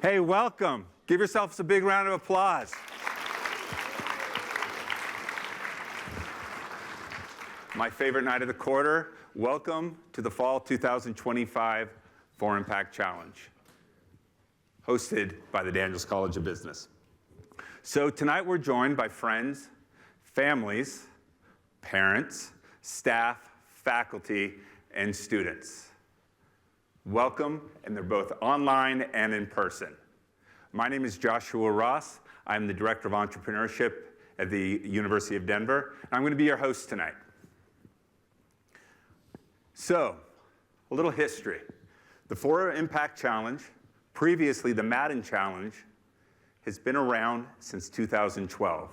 Hey, welcome. Give yourselves a big round of applause. My favorite night of the quarter. Welcome to the Fall 2025 4impact Challenge, hosted by the Daniels College of Business. So tonight we're joined by friends, families, parents, staff, faculty, and students. Welcome, and they're both online and in person. My name is Joshua Ross. I'm the Director of Entrepreneurship at the University of Denver, and I'm going to be your host tonight. So, a little history. The 4impact Challenge, previously the Madden Challenge, has been around since 2012,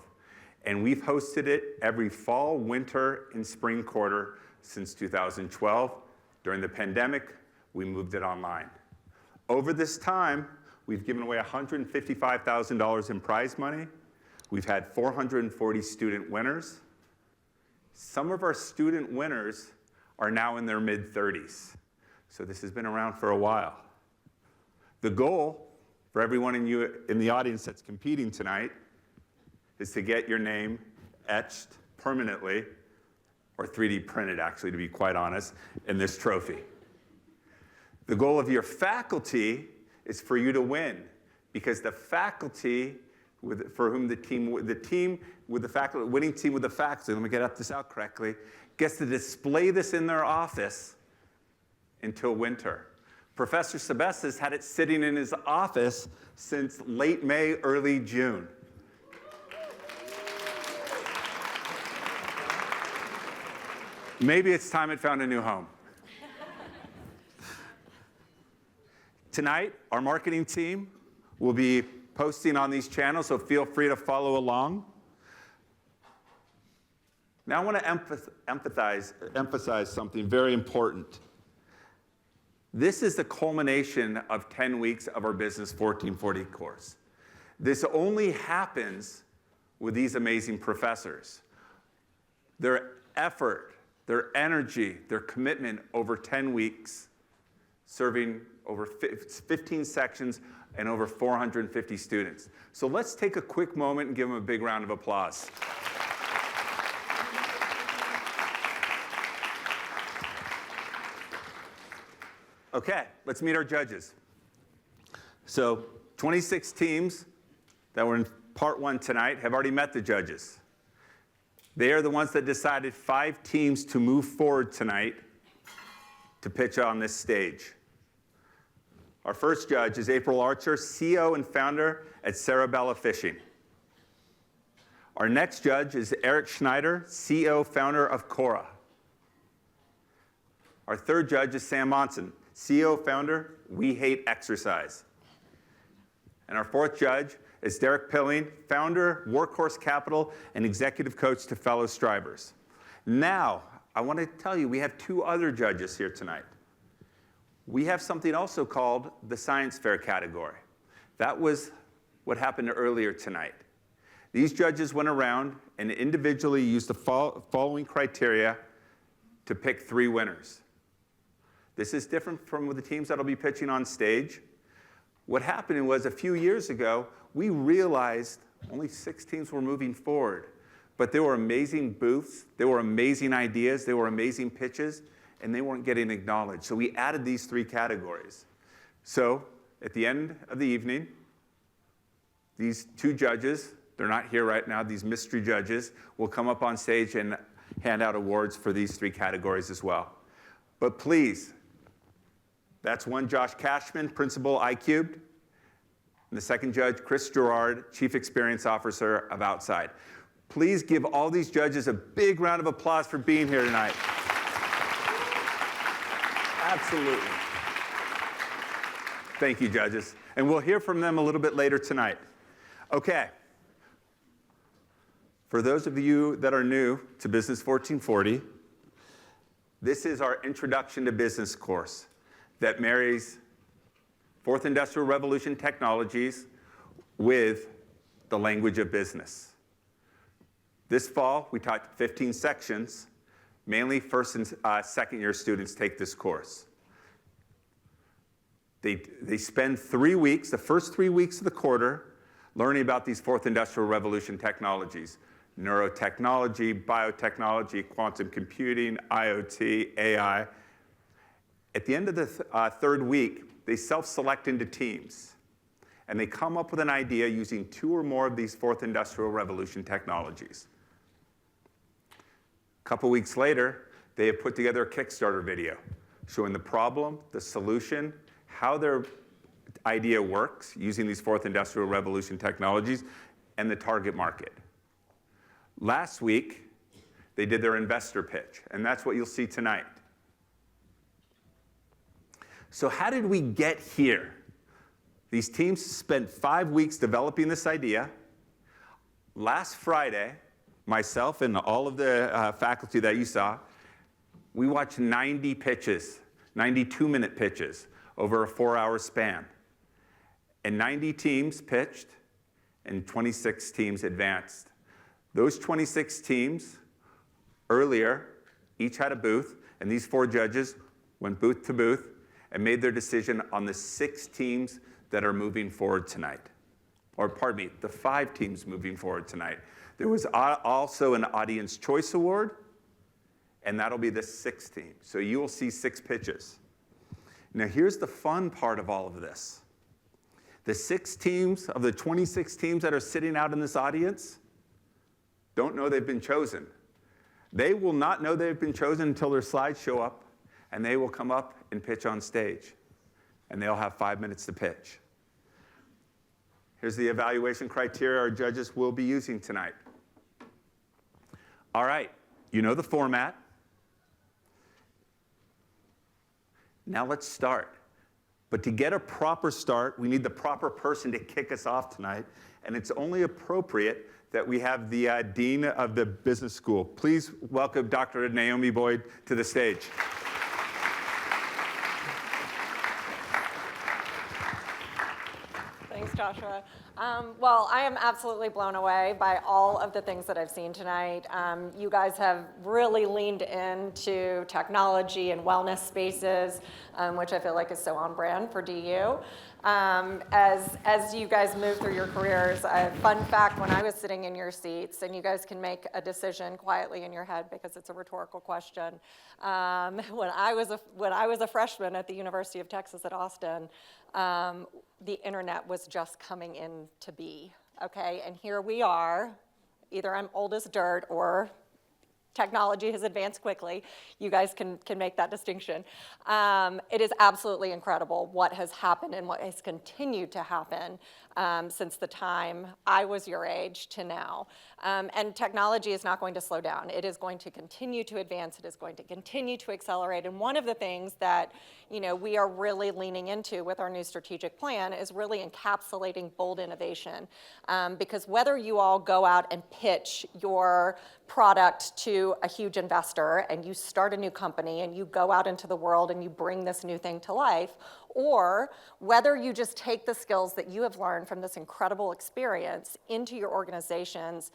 and we've hosted it every fall, winter, and spring quarter since 2012. During the pandemic, we moved it online. Over this time, we've given away $155,000 in prize money. We've had 440 student winners. Some of our student winners are now in their mid-30s. So this has been around for a while. The goal for everyone in the audience that's competing tonight is to get your name etched permanently, or 3D printed, actually, to be quite honest, in this trophy. The goal of your faculty is for you to win, because the faculty for whom the winning team with the faculty, let me get this out correctly, gets to display this in their office until winter. Professor Sebestis had it sitting in his office since late May, early June. Maybe it's time it found a new home. Tonight, our marketing team will be posting on these channels, so feel free to follow along. Now I want to emphasize something very important. This is the culmination of 10 weeks of our Business 1440 course. This only happens with these amazing professors. Their effort, their energy, their commitment over 10 weeks, serving over 15 sections and over 450 students. So let's take a quick moment and give them a big round of applause. Okay, let's meet our judges. So 26 teams that were in part one tonight have already met the judges. They are the ones that decided 5 teams to move forward tonight to pitch on this stage. Our first judge is April Archer, CEO and founder at Sarabella Fishing. Our next judge is Eric Schneider, CEO, founder of Cora. Our third judge is Sam Monson, CEO, founder, We Hate Exercise. And our fourth judge is Derek Pilling, founder, Workhorse Capital, and executive coach to fellow Strivers. Now, I want to tell you, we have 2 other judges here tonight. We have something also called the Science Fair category. That was what happened earlier tonight. These judges went around and individually used the following criteria to pick 3 winners. This is different from the teams that'll be pitching on stage. What happened was a few years ago, we realized only 6 teams were moving forward. But there were amazing booths, there were amazing ideas, there were amazing pitches, and they weren't getting acknowledged. So we added these 3 categories. So at the end of the evening, these 2 judges, they're not here right now, these mystery judges, will come up on stage and hand out awards for these 3 categories as well. But please, that's one Josh Cashman, Principal iCubed, and the second judge, Chris Gerard, Chief Experience Officer of Outside. Please give all these judges a big round of applause for being here tonight. Absolutely. Thank you, judges. And we'll hear from them a little bit later tonight. Okay. For those of you that are new to Business 1440, this is our Introduction to Business course that marries 4th Industrial Revolution technologies with the language of business. This fall, we taught 15 sections. Mainly first and second year students take this course. They spend 3 weeks, the first 3 weeks of the quarter, learning about these fourth industrial revolution technologies: neurotechnology, biotechnology, quantum computing, IoT, AI. At the end of the third week, they self-select into teams, and they come up with an idea using 2 or more of these fourth industrial revolution technologies. A couple weeks later, they have put together a Kickstarter video showing the problem, the solution, how their idea works using these fourth industrial revolution technologies, and the target market. Last week, they did their investor pitch, and that's what you'll see tonight. So how did we get here? These teams spent 5 weeks developing this idea. Last Friday, myself and all of the faculty that you saw, we watched 90 pitches, 92-minute pitches over a 4-hour span. And 90 teams pitched, and 26 teams advanced. Those 26 teams, earlier, each had a booth, and these 4 judges went booth to booth and made their decision on the 6 teams that are moving forward tonight. Or pardon me, the 5 teams moving forward tonight. There was also an Audience Choice Award, and that'll be the 6th team. So you will see 6 pitches. Now here's the fun part of all of this. The 6 teams of the 26 teams that are sitting out in this audience don't know they've been chosen. They will not know they've been chosen until their slides show up, and they will come up and pitch on stage. And they'll have 5 minutes to pitch. Here's the evaluation criteria our judges will be using tonight. All right, you know the format. Now let's start. But to get a proper start, we need the proper person to kick us off tonight. And it's only appropriate that we have the Dean of the Business School. Please welcome Dr. Naomi Boyd to the stage. Thanks, Joshua. Well, I am absolutely blown away by all of the things that I've seen tonight. You guys have really leaned into technology and wellness spaces, which I feel like is so on brand for DU. As you guys move through your careers, fun fact, when I was sitting in your seats, and you guys can make a decision quietly in your head because it's a rhetorical question. When I was a freshman at the University of Texas at Austin, the internet was just coming in to be, okay? And here we are, either I'm old as dirt or technology has advanced quickly. You guys can make that distinction. It is absolutely incredible what has happened and what has continued to happen since the time I was your age to now. And technology is not going to slow down. It is going to continue to advance. It is going to continue to accelerate. And one of the things that we are really leaning into with our new strategic plan is really encapsulating bold innovation. Because whether you all go out and pitch your product to a huge investor and you start a new company and you go out into the world and you bring this new thing to life, or whether you just take the skills that you have learned from this incredible experience into your organizations,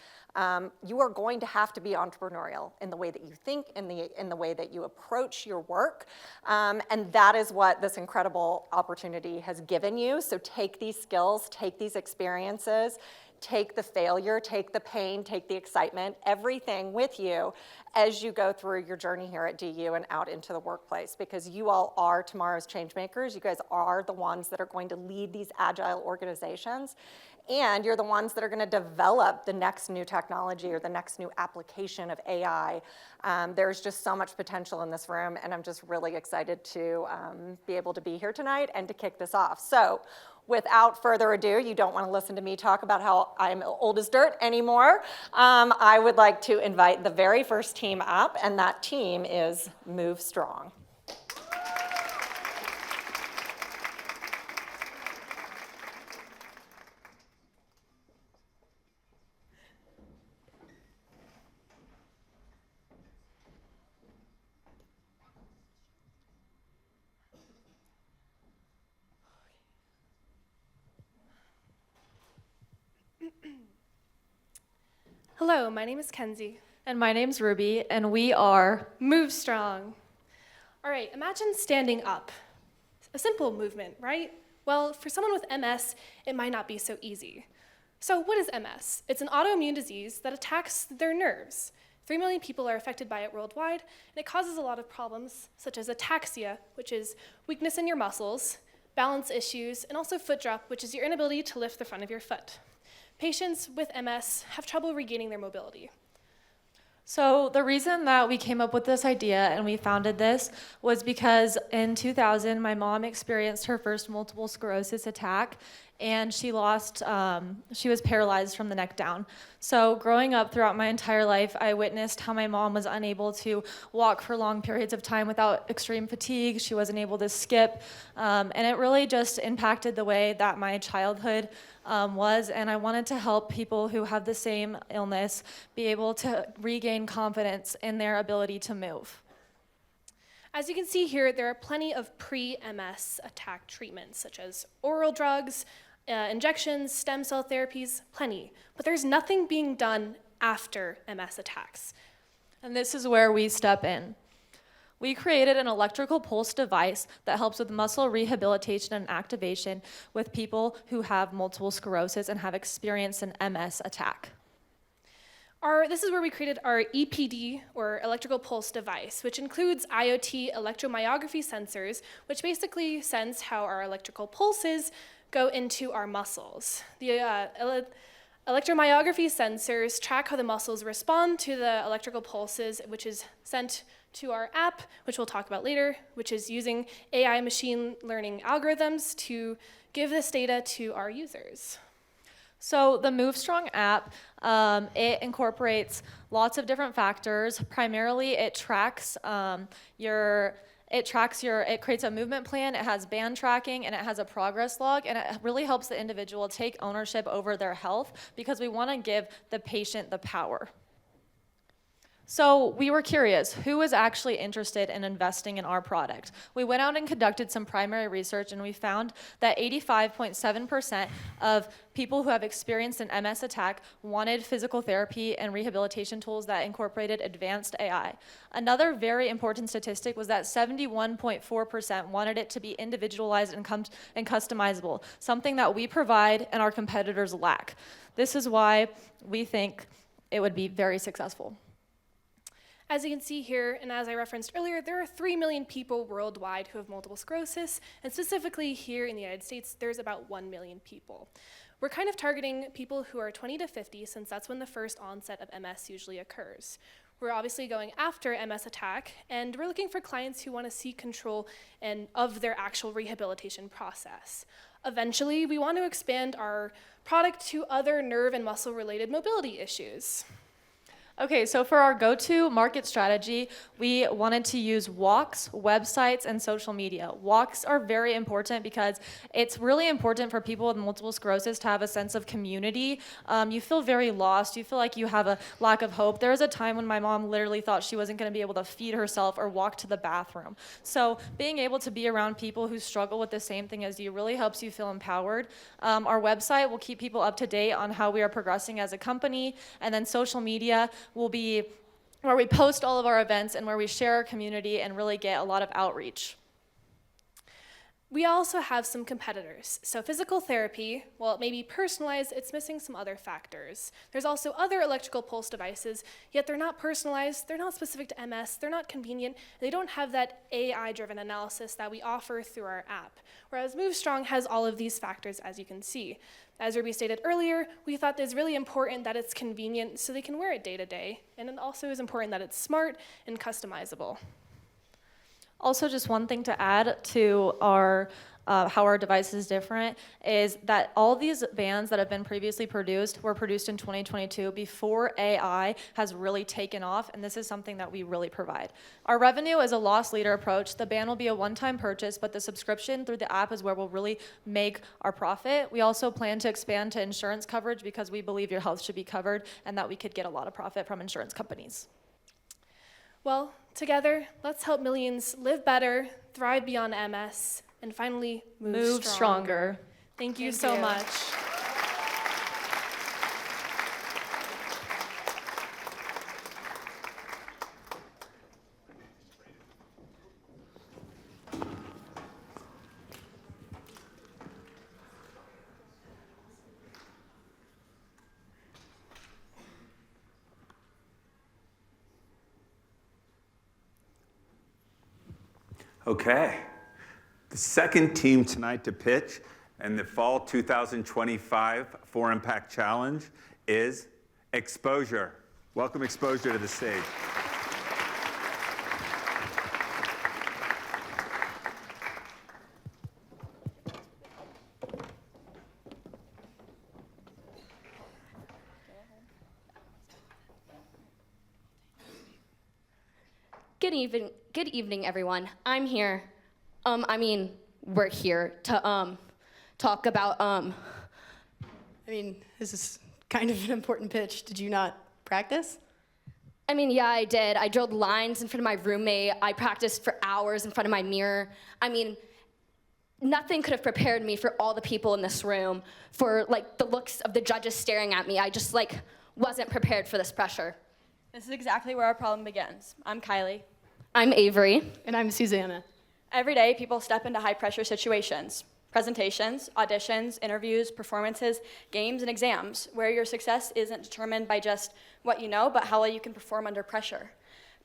you are going to have to be entrepreneurial in the way that you think, in the way that you approach your work, and that is what this incredible opportunity has given you. So take these skills, take these experiences, take the failure, take the pain, take the excitement, everything with you as you go through your journey here at DU and out into the workplace, because you all are tomorrow's change makers. You guys are the ones that are going to lead these agile organizations, and you're the ones that are going to develop the next new technology or the next new application of AI. There's just so much potential in this room, and I'm just really excited to be able to be here tonight and to kick this off. So, without further ado, you don't want to listen to me talk about how I'm old as dirt anymore. I would like to invite the very first team up, and that team is Move Strong. Hello, my name is Kenzie. And my name's Ruby, and we are Move Strong. All right, imagine standing up. A simple movement, right? Well, for someone with MS, it might not be so easy. So what is MS? It's an autoimmune disease that attacks their nerves. 3 million people are affected by it worldwide, and it causes a lot of problems, such as ataxia, which is weakness in your muscles, balance issues, and also foot drop, which is your inability to lift the front of your foot. Patients with MS have trouble regaining their mobility. So the reason that we came up with this idea and we founded this was because in 2000, my mom experienced her first multiple sclerosis attack, and she was paralyzed from the neck down. So growing up throughout my entire life, I witnessed how my mom was unable to walk for long periods of time without extreme fatigue. She wasn't able to skip, and it really just impacted the way that my childhood was, and I wanted to help people who have the same illness be able to regain confidence in their ability to move. As you can see here, there are plenty of pre-MS attack treatments, such as oral drugs, injections, stem cell therapies, plenty. But there's nothing being done after MS attacks. And this is where we step in. We created an electrical pulse device that helps with muscle rehabilitation and activation with people who have multiple sclerosis and have experienced an MS attack. This is where we created our EPD, or electrical pulse device, which includes IoT electromyography sensors, which basically sense how our electrical pulses go into our muscles. The electromyography sensors track how the muscles respond to the electrical pulses, which is sent to our app, which we'll talk about later, which is using AI machine learning algorithms to give this data to our users. So the MoveStrong app, it incorporates lots of different factors. Primarily, it creates a movement plan, it has band tracking, and it has a progress log, and it really helps the individual take ownership over their health because we want to give the patient the power. So we were curious, who was actually interested in investing in our product? We went out and conducted some primary research, and we found that 85.7% of people who have experienced an MS attack wanted physical therapy and rehabilitation tools that incorporated advanced AI. Another very important statistic was that 71.4% wanted it to be individualized and customizable, something that we provide and our competitors lack. This is why we think it would be very successful. As you can see here, and as I referenced earlier, there are 3 million people worldwide who have multiple sclerosis, and specifically here in the United States, there's about 1 million people. We're kind of targeting people who are 20 to 50, since that's when the first onset of MS usually occurs. We're obviously going after MS attack, and we're looking for clients who want to seek control of their actual rehabilitation process. Eventually, we want to expand our product to other nerve and muscle-related mobility issues. Okay, so for our go-to market strategy, we wanted to use walks, websites, and social media. Walks are very important because it's really important for people with multiple sclerosis to have a sense of community. You feel very lost. You feel like you have a lack of hope. There was a time when my mom literally thought she wasn't going to be able to feed herself or walk to the bathroom. So being able to be around people who struggle with the same thing as you really helps you feel empowered. Our website will keep people up to date on how we are progressing as a company, and then social media will be where we post all of our events and where we share our community and really get a lot of outreach. We also have some competitors. So physical therapy, while it may be personalized, it's missing some other factors. There's also other electrical pulse devices, yet they're not personalized, they're not specific to MS, they're not convenient, they don't have that AI-driven analysis that we offer through our app. Whereas MoveStrong has all of these factors, as you can see. As Ruby stated earlier, we thought it's really important that it's convenient so they can wear it day to day, and it also is important that it's smart and customizable. Also, just one thing to add to our how our device is different is that all these bands that have been previously produced were produced in 2022 before AI has really taken off, and this is something that we really provide. Our revenue is a loss leader approach. The band will be a one-time purchase, but the subscription through the app is where we'll really make our profit. We also plan to expand to insurance coverage because we believe your health should be covered and that we could get a lot of profit from insurance companies. Well, together, let's help millions live better, thrive beyond MS, and finally move stronger. Thank you so much. Okay. The second team tonight to pitch in the Fall 2025 4impact Challenge is Exposure. Welcome Exposure to the stage. Good evening, everyone. I'm here. We're here to talk about This is kind of an important pitch. Did you not practice? Yeah, I did. I drilled lines in front of my roommate. I practiced for hours in front of my mirror. Nothing could have prepared me for all the people in this room, for the looks of the judges staring at me. I just wasn't prepared for this pressure. This is exactly where our problem begins. I'm Kylie. I'm Avery. And I'm Susanna. Every day, people step into high-pressure situations. Presentations, auditions, interviews, performances, games, and exams, where your success isn't determined by just what you know, but how well you can perform under pressure.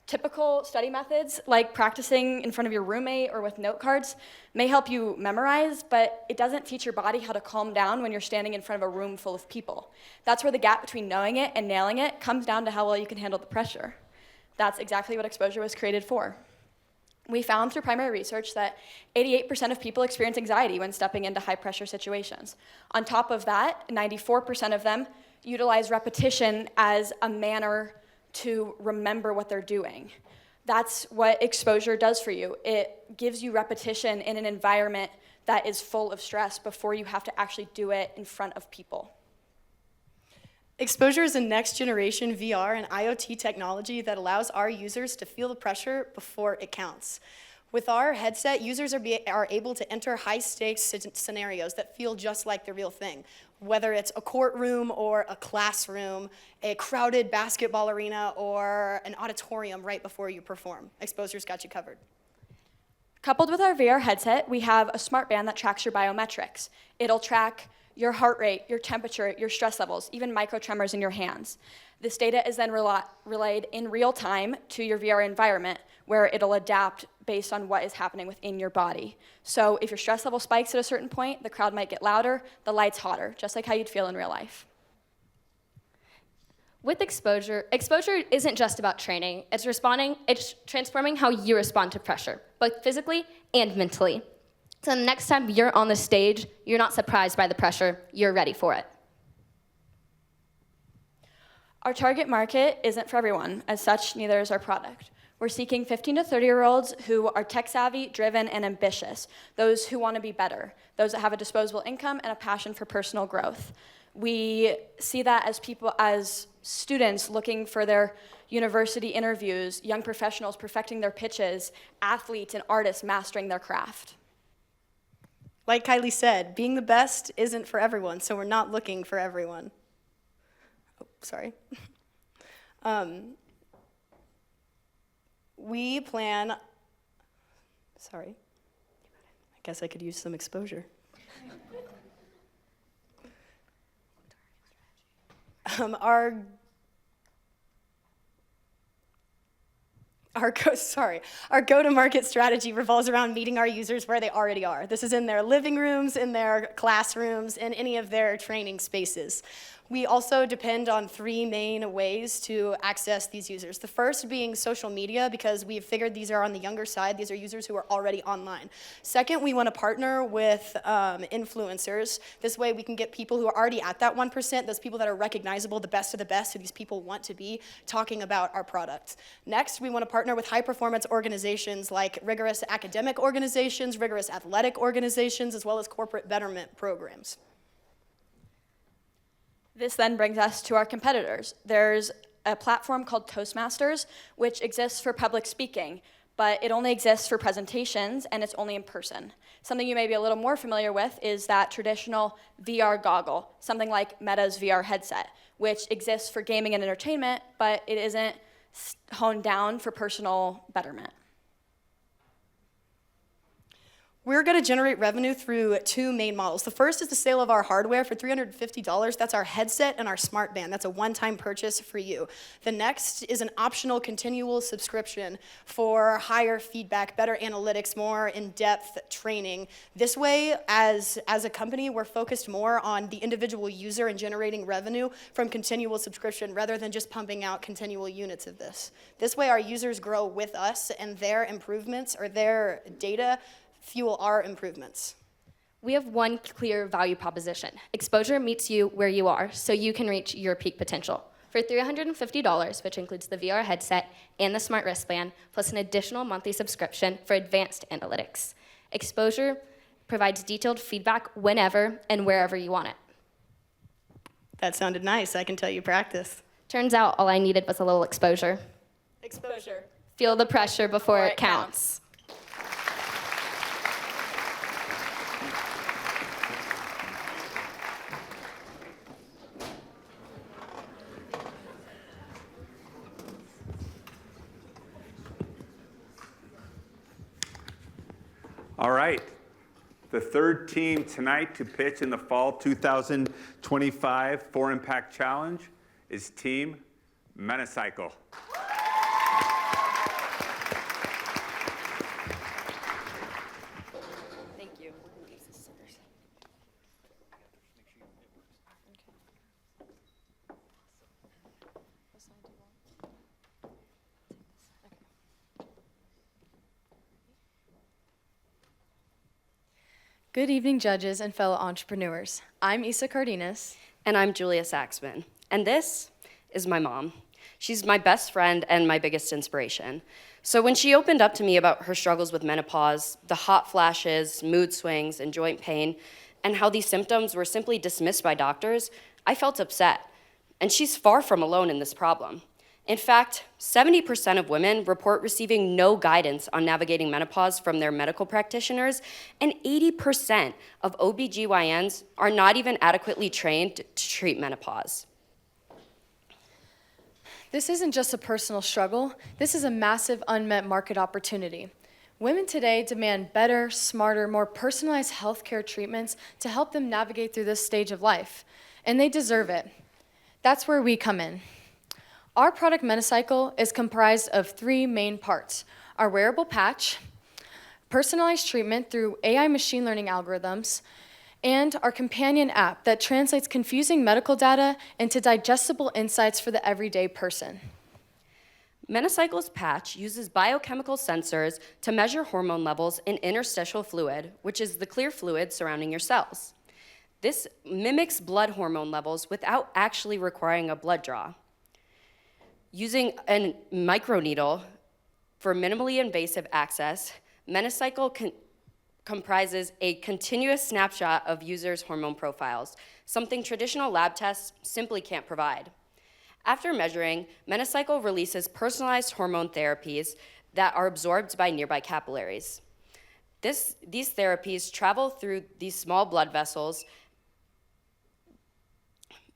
Typical study methods, like practicing in front of your roommate or with note cards, may help you memorize, but it doesn't teach your body how to calm down when you're standing in front of a room full of people. That's where the gap between knowing it and nailing it comes down to how well you can handle the pressure. That's exactly what exposure was created for. We found through primary research that 88% of people experience anxiety when stepping into high-pressure situations. On top of that, 94% of them utilize repetition as a manner to remember what they're doing. That's what exposure does for you. It gives you repetition in an environment that is full of stress before you have to actually do it in front of people. Exposure is a next-generation VR and IoT technology that allows our users to feel the pressure before it counts. With our headset, users are able to enter high-stakes scenarios that feel just like the real thing, whether it's a courtroom or a classroom, a crowded basketball arena, or an auditorium right before you perform. Exposure's got you covered. Coupled with our VR headset, we have a smart band that tracks your biometrics. It'll track your heart rate, your temperature, your stress levels, even microtremors in your hands. This data is then relayed in real time to your VR environment, where it'll adapt based on what is happening within your body. So if your stress level spikes at a certain point, the crowd might get louder, the lights hotter, just like how you'd feel in real life. With exposure isn't just about training. It's transforming how you respond to pressure, both physically and mentally. So the next time you're on the stage, you're not surprised by the pressure, you're ready for it. Our target market isn't for everyone. As such, neither is our product. We're seeking 15 to 30-year-olds who are tech-savvy, driven, and ambitious, those who want to be better, those that have a disposable income and a passion for personal growth. We see that as students looking for their university interviews, young professionals perfecting their pitches, athletes and artists mastering their craft. Like Kylie said, being the best isn't for everyone, so we're not looking for everyone. Oh, sorry. We plan, sorry, I guess I could use some exposure. Our go-to-market strategy revolves around meeting our users where they already are. This is in their living rooms, in their classrooms, in any of their training spaces. We also depend on three main ways to access these users. The first being social media, because we've figured these are on the younger side. These are users who are already online. Second, we want to partner with influencers. This way we can get people who are already at that 1%, those people that are recognizable, the best of the best, who these people want to be, talking about our products. Next, we want to partner with high-performance organizations like rigorous academic organizations, rigorous athletic organizations, as well as corporate betterment programs. This then brings us to our competitors. There's a platform called Toastmasters, which exists for public speaking, but it only exists for presentations, and it's only in person. Something you may be a little more familiar with is that traditional VR goggle, something like Meta's VR headset, which exists for gaming and entertainment, but it isn't honed down for personal betterment. We're going to generate revenue through two main models. The first is the sale of our hardware for $350. That's our headset and our smart band. That's a one-time purchase for you. The next is an optional continual subscription for higher feedback, better analytics, more in-depth training. This way, as a company, we're focused more on the individual user and generating revenue from continual subscription rather than just pumping out continual units of this. This way, our users grow with us and their improvements or their data fuel our improvements. We have one clear value proposition. Exposure meets you where you are, so you can reach your peak potential. For $350, which includes the VR headset and the smart wristband, plus an additional monthly subscription for advanced analytics. Exposure provides detailed feedback whenever and wherever you want it. That sounded nice. I can tell you practice. Turns out all I needed was a little exposure. Exposure. Feel the pressure before it counts. All right. The third team tonight to pitch in the Fall 2025 4impact Challenge is Team Metacycle. Thank you. Good evening, judges and fellow entrepreneurs. I'm Isa Cardenas. And I'm Julia Saxman. And this is my mom. She's my best friend and my biggest inspiration. So when she opened up to me about her struggles with menopause, the hot flashes, mood swings, and joint pain, and how these symptoms were simply dismissed by doctors, I felt upset. And she's far from alone in this problem. In fact, 70% of women report receiving no guidance on navigating menopause from their medical practitioners, and 80% of OBGYNs are not even adequately trained to treat menopause. This isn't just a personal struggle, this is a massive unmet market opportunity. Women today demand better, smarter, more personalized healthcare treatments to help them navigate through this stage of life, and they deserve it. That's where we come in. Our product Metacycle is comprised of three main parts: our wearable patch, personalized treatment through AI machine learning algorithms, and our companion app that translates confusing medical data into digestible insights for the everyday person. Metacycle's patch uses biochemical sensors to measure hormone levels in interstitial fluid, which is the clear fluid surrounding your cells. This mimics blood hormone levels without actually requiring a blood draw. Using a microneedle for minimally invasive access, Metacycle comprises a continuous snapshot of users' hormone profiles, something traditional lab tests simply can't provide. After measuring, Metacycle releases personalized hormone therapies that are absorbed by nearby capillaries. These therapies travel through these small blood vessels,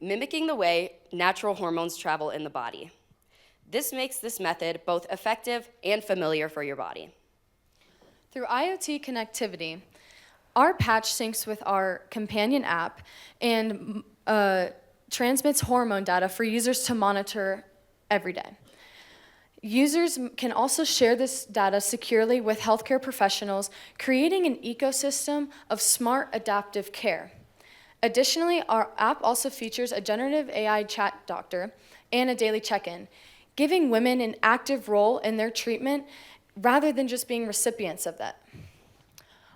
mimicking the way natural hormones travel in the body. This makes this method both effective and familiar for your body. Through IoT connectivity, our patch syncs with our companion app and transmits hormone data for users to monitor every day. Users can also share this data securely with healthcare professionals, creating an ecosystem of smart adaptive care. Additionally, our app also features a generative AI chat doctor and a daily check-in, giving women an active role in their treatment rather than just being recipients of that.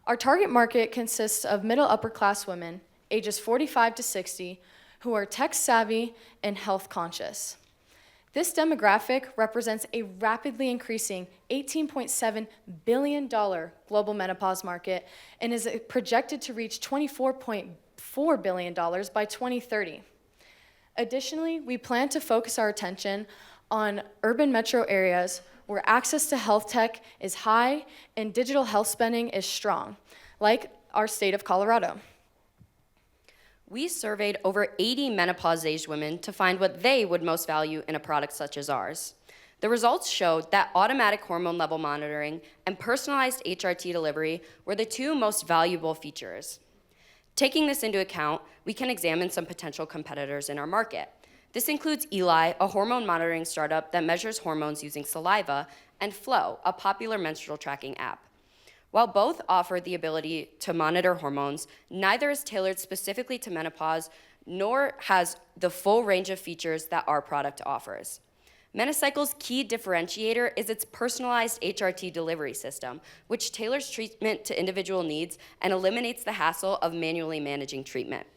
Our target market consists of middle upper class women, ages 45 to 60, who are tech savvy and health conscious. This demographic represents a rapidly increasing $18.7 billion global menopause market and is projected to reach $24.4 billion by 2030. Additionally, we plan to focus our attention on urban metro areas where access to health tech is high and digital health spending is strong, like our state of Colorado. We surveyed over 80 menopause-aged women to find what they would most value in a product such as ours. The results showed that automatic hormone level monitoring and personalized HRT delivery were the two most valuable features. Taking this into account, we can examine some potential competitors in our market. This includes Eli, a hormone monitoring startup that measures hormones using saliva, and Flow, a popular menstrual tracking app. While both offer the ability to monitor hormones, neither is tailored specifically to menopause, nor has the full range of features that our product offers. Menocycle's key differentiator is its personalized HRT delivery system, which tailors treatment to individual needs and eliminates the hassle of manually managing treatment.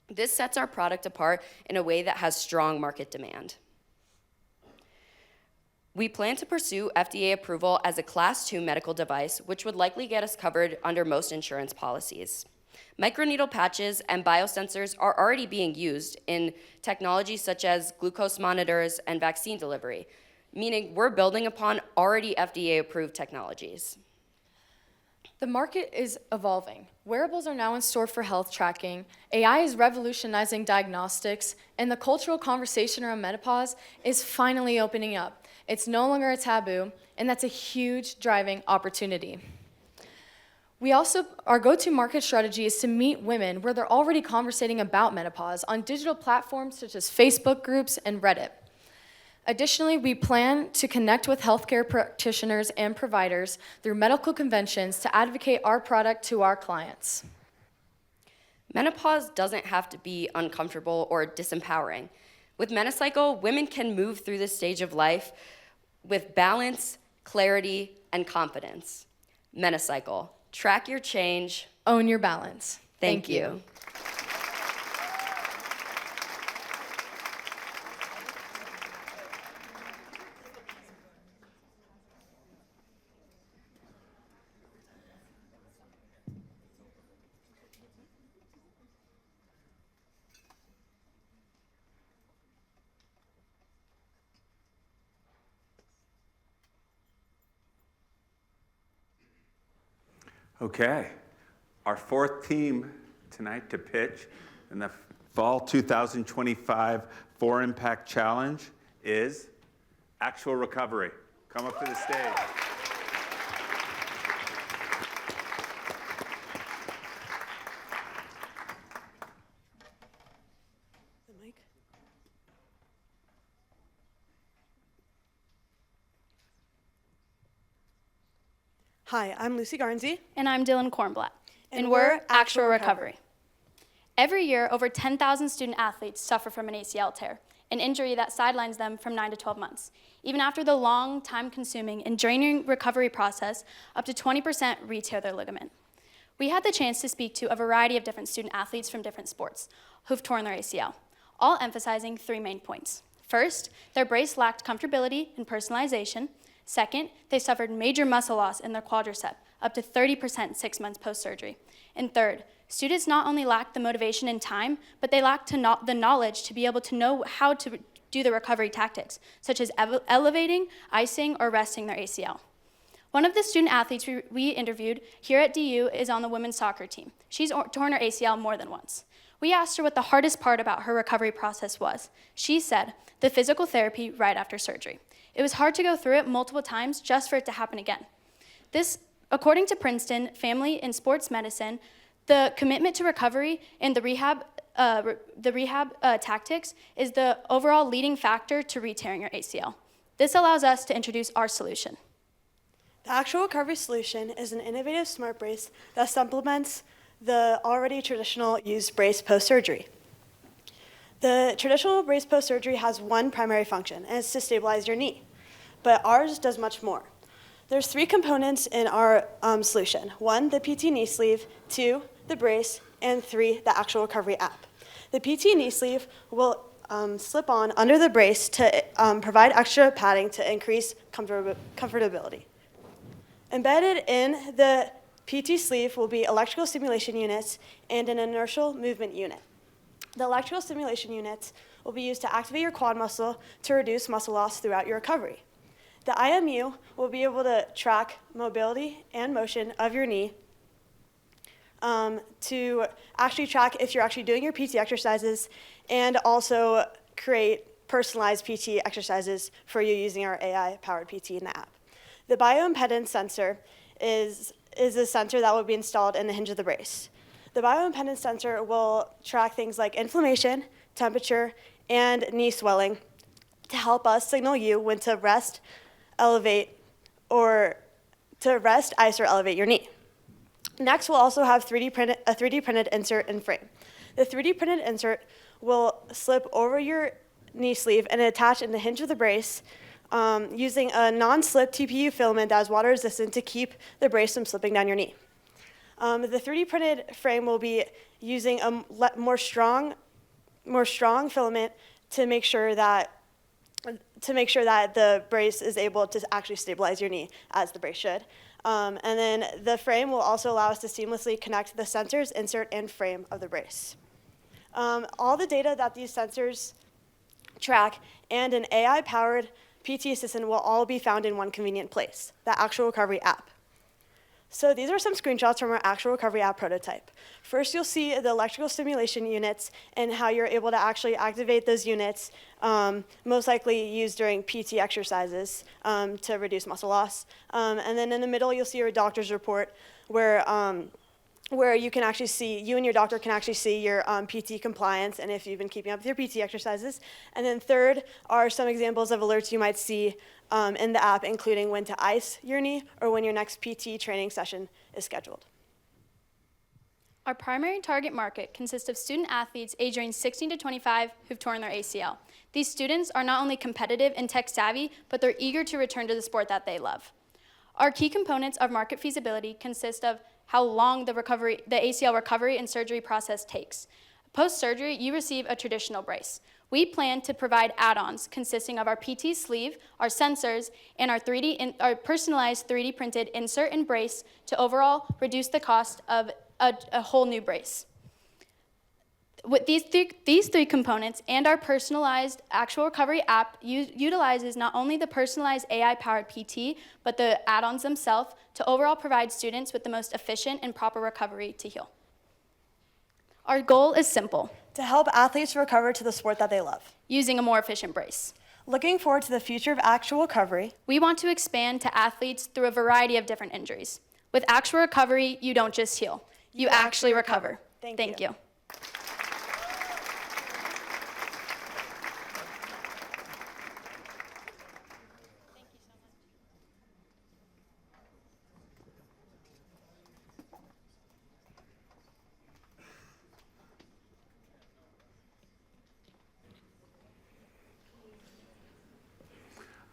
This sets our product apart in a way that has strong market demand. We plan to pursue FDA approval as a Class II medical device, which would likely get us covered under most insurance policies. Microneedle patches and biosensors are already being used in technologies such as glucose monitors and vaccine delivery, meaning we're building upon already FDA-approved technologies. The market is evolving. Wearables are now in store for health tracking, AI is revolutionizing diagnostics, and the cultural conversation around menopause is finally opening up. It's no longer a taboo, and that's a huge driving opportunity. Our go-to market strategy is to meet women where they're already conversating about menopause on digital platforms such as Facebook groups and Reddit. Additionally, we plan to connect with healthcare practitioners and providers through medical conventions to advocate our product to our clients. Menopause doesn't have to be uncomfortable or disempowering. With Menocycle, women can move through this stage of life with balance, clarity, and confidence. Menocycle, track your change. Own your balance. Thank you. Okay, our fourth team tonight to pitch in the Fall 2025 4impact Challenge is Actual Recovery. Come up to the stage. Hi, I'm Lucy Garnsey. And I'm Dylan Kornblatt. And we're Actual Recovery. Every year, over 10,000 student athletes suffer from an ACL tear, an injury that sidelines them from 9 to 12 months. Even after the long, time-consuming, and draining recovery process, up to 20% re-tear their ligament. We had the chance to speak to a variety of different student athletes from different sports who've torn their ACL, all emphasizing 3 main points. First, their brace lacked comfortability and personalization. Second, they suffered major muscle loss in their quadricep, up to 30% 6 months post-surgery. And third, students not only lacked the motivation and time, but they lacked the knowledge to be able to know how to do the recovery tactics, such as elevating, icing, or resting their ACL. One of the student athletes we interviewed here at DU is on the women's soccer team. She's torn her ACL more than once. We asked her what the hardest part about her recovery process was. She said, the physical therapy right after surgery. It was hard to go through it multiple times just for it to happen again. This, according to Princeton Family and Sports Medicine, the commitment to recovery and the rehab tactics is the overall leading factor to re-tearing your ACL. This allows us to introduce our solution. The Actual Recovery Solution is an innovative smart brace that supplements the already traditional used brace post-surgery. The traditional brace post-surgery has one primary function, and it's to stabilize your knee. But ours does much more. There's 3 components in our solution. 1, the PT knee sleeve, 2, the brace, and 3, the Actual Recovery app. The PT knee sleeve will slip on under the brace to provide extra padding to increase comfortability. Embedded in the PT sleeve will be electrical stimulation units and an inertial movement unit. The electrical stimulation units will be used to activate your quad muscle to reduce muscle loss throughout your recovery. The IMU will be able to track mobility and motion of your knee to actually track if you're actually doing your PT exercises and also create personalized PT exercises for you using our AI-powered PT in the app. The bioimpedance sensor is a sensor that will be installed in the hinge of the brace. The bioimpedance sensor will track things like inflammation, temperature, and knee swelling to help us signal you when to rest, elevate, or to rest, ice, or elevate your knee. Next, we'll also have a 3D printed insert and frame. The 3D printed insert will slip over your knee sleeve and attach in the hinge of the brace using a non-slip TPU filament that is water resistant to keep the brace from slipping down your knee. The 3D printed frame will be using a more strong filament to make sure that the brace is able to actually stabilize your knee as the brace should. And then the frame will also allow us to seamlessly connect the sensors, insert, and frame of the brace. All the data that these sensors track and an AI-powered PT assistant will all be found in one convenient place, the Actual Recovery app. So these are some screenshots from our Actual Recovery app prototype. First, you'll see the electrical stimulation units and how you're able to actually activate those units, most likely used during PT exercises to reduce muscle loss. And then in the middle, you'll see your doctor's report where you can actually see, you and your doctor can actually see your PT compliance and if you've been keeping up with your PT exercises. And then third are some examples of alerts you might see in the app, including when to ice your knee or when your next PT training session is scheduled. Our primary target market consists of student athletes aged range 16 to 25 who've torn their ACL. These students are not only competitive and tech savvy, but they're eager to return to the sport that they love. Our key components of market feasibility consist of how long the ACL recovery and surgery process takes. Post-surgery, you receive a traditional brace. We plan to provide add-ons consisting of our PT sleeve, our sensors, and our personalized 3D printed insert and brace to overall reduce the cost of a whole new brace. With these three components and our personalized Actual Recovery app utilizes not only the personalized AI-powered PT, but the add-ons themselves to overall provide students with the most efficient and proper recovery to heal. Our goal is simple. To help athletes recover to the sport that they love. Using a more efficient brace. Looking forward to the future of Actual Recovery. We want to expand to athletes through a variety of different injuries. With Actual Recovery, you don't just heal. You actually recover. Thank you.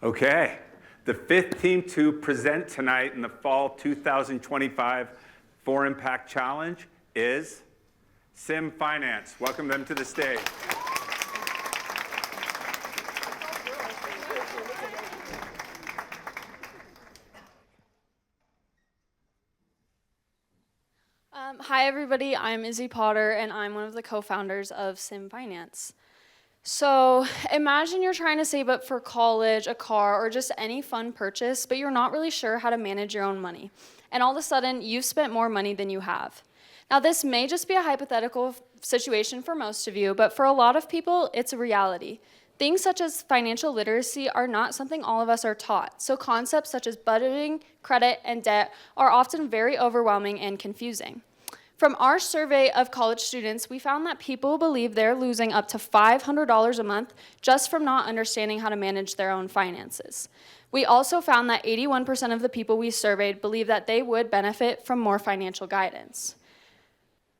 Okay, the fifth team to present tonight in the Fall 2025 4impact Challenge is Sim Finance. Welcome them to the stage. Hi everybody, I'm Izzy Potter and I'm one of the co-founders of Sim Finance. So imagine you're trying to save up for college, a car, or just any fun purchase, but you're not really sure how to manage your own money. And all of a sudden, you've spent more money than you have. Now, this may just be a hypothetical situation for most of you, but for a lot of people, it's a reality. Things such as financial literacy are not something all of us are taught, so concepts such as budgeting, credit, and debt are often very overwhelming and confusing. From our survey of college students, we found that people believe they're losing up to $500 a month just from not understanding how to manage their own finances. We also found that 81% of the people we surveyed believe that they would benefit from more financial guidance.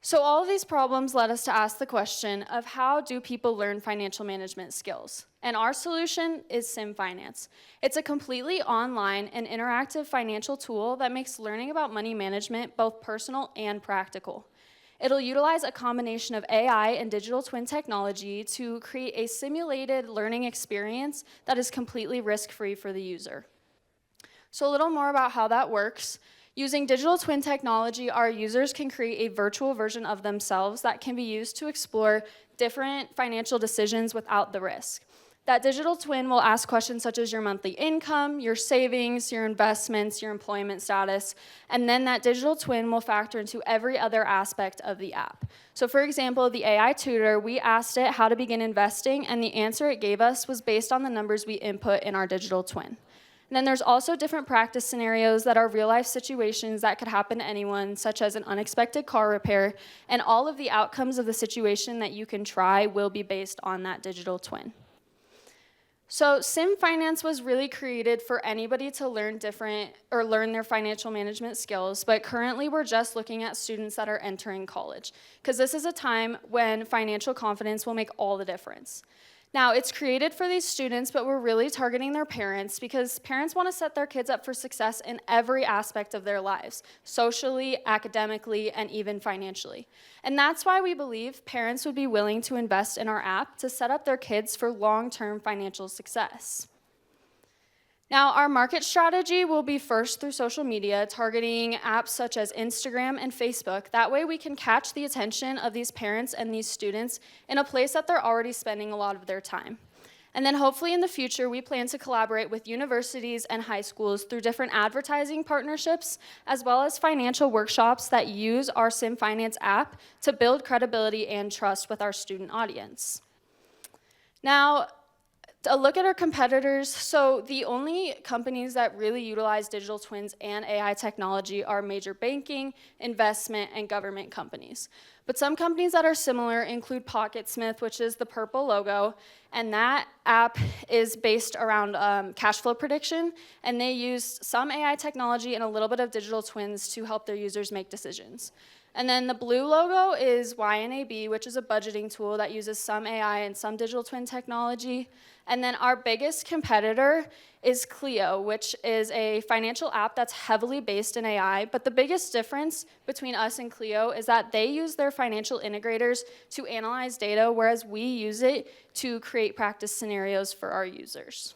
So all of these problems led us to ask the question of how do people learn financial management skills? And our solution is Sim Finance. It's a completely online and interactive financial tool that makes learning about money management both personal and practical. It'll utilize a combination of AI and digital twin technology to create a simulated learning experience that is completely risk-free for the user. So a little more about how that works. Using digital twin technology, our users can create a virtual version of themselves that can be used to explore different financial decisions without the risk. That digital twin will ask questions such as your monthly income, your savings, your investments, your employment status, and then that digital twin will factor into every other aspect of the app. So for example, the AI tutor, we asked it how to begin investing, and the answer it gave us was based on the numbers we input in our digital twin. And then there's also different practice scenarios that are real-life situations that could happen to anyone, such as an unexpected car repair, and all of the outcomes of the situation that you can try will be based on that digital twin. So Sim Finance was really created for anybody to learn their financial management skills, but currently we're just looking at students that are entering college, because this is a time when financial confidence will make all the difference. Now, it's created for these students, but we're really targeting their parents because parents want to set their kids up for success in every aspect of their lives, socially, academically, and even financially. And that's why we believe parents would be willing to invest in our app to set up their kids for long-term financial success. Now, our market strategy will be first through social media, targeting apps such as Instagram and Facebook. That way we can catch the attention of these parents and these students in a place that they're already spending a lot of their time. And then hopefully in the future, we plan to collaborate with universities and high schools through different advertising partnerships, as well as financial workshops that use our Sim Finance app to build credibility and trust with our student audience. Now, a look at our competitors. So the only companies that really utilize digital twins and AI technology are major banking, investment, and government companies. But some companies that are similar include PocketSmith, which is the purple logo, and that app is based around cash flow prediction, and they use some AI technology and a little bit of digital twins to help their users make decisions. And then the blue logo is YNAB, which is a budgeting tool that uses some AI and some digital twin technology. And then our biggest competitor is Clio, which is a financial app that's heavily based in AI. But the biggest difference between us and Clio is that they use their financial integrators to analyze data, whereas we use it to create practice scenarios for our users.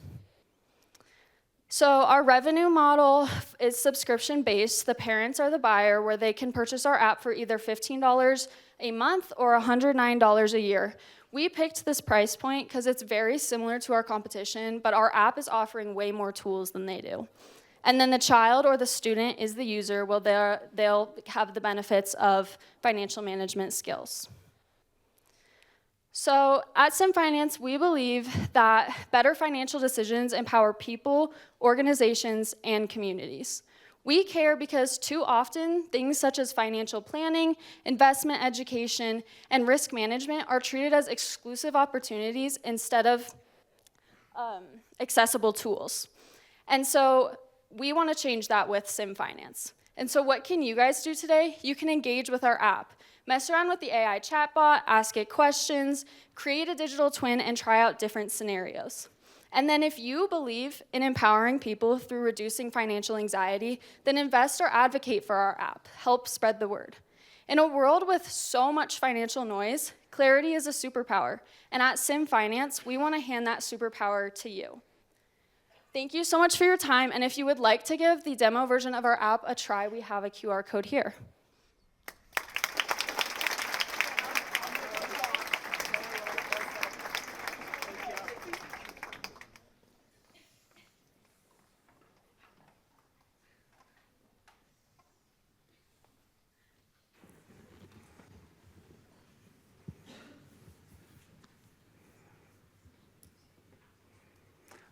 So our revenue model is subscription-based. The parents are the buyer, where they can purchase our app for either $15 a month or $109 a year. We picked this price point because it's very similar to our competition, but our app is offering way more tools than they do. And then the child or the student is the user, well, they'll have the benefits of financial management skills. So at Sim Finance, we believe that better financial decisions empower people, organizations, and communities. We care because too often, things such as financial planning, investment education, and risk management are treated as exclusive opportunities instead of accessible tools. And so we want to change that with Sim Finance. And so what can you guys do today? You can engage with our app. Mess around with the AI chatbot, ask it questions, create a digital twin, and try out different scenarios. And then if you believe in empowering people through reducing financial anxiety, then invest or advocate for our app. Help spread the word. In a world with so much financial noise, clarity is a superpower. And at Sim Finance, we want to hand that superpower to you. Thank you so much for your time. And if you would like to give the demo version of our app a try, we have a QR code here.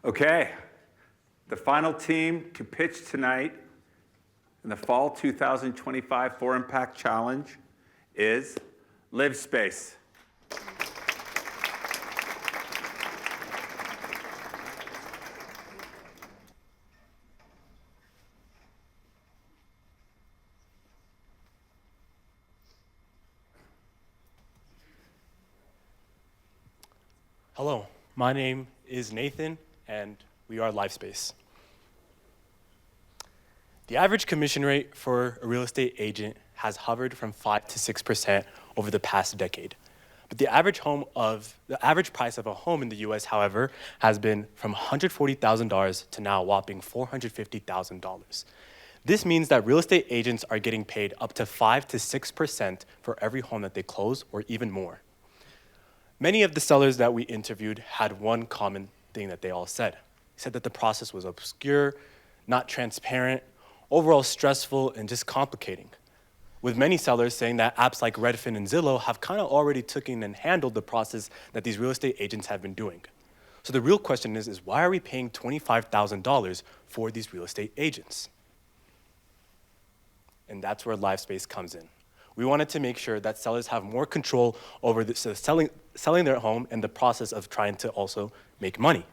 Okay, the final team to pitch tonight in the Fall 2025 4impact Challenge is LiveSpace. Hello, my name is Nathan, and we are LiveSpace. The average commission rate for a real estate agent has hovered from 5 to 6% over the past decade. But the average price of a home in the US, however, has been from $140,000 to now a whopping $450,000. This means that real estate agents are getting paid up to 5 to 6% for every home that they close, or even more. Many of the sellers that we interviewed had one common thing that they all said. They said that the process was obscure, not transparent, overall stressful, and just complicating. With many sellers saying that apps like Redfin and Zillow have kind of already taken and handled the process that these real estate agents have been doing. So the real question is why are we paying $25,000 for these real estate agents? And that's where LiveSpace comes in. We wanted to make sure that sellers have more control over selling their home and the process of trying to also make money.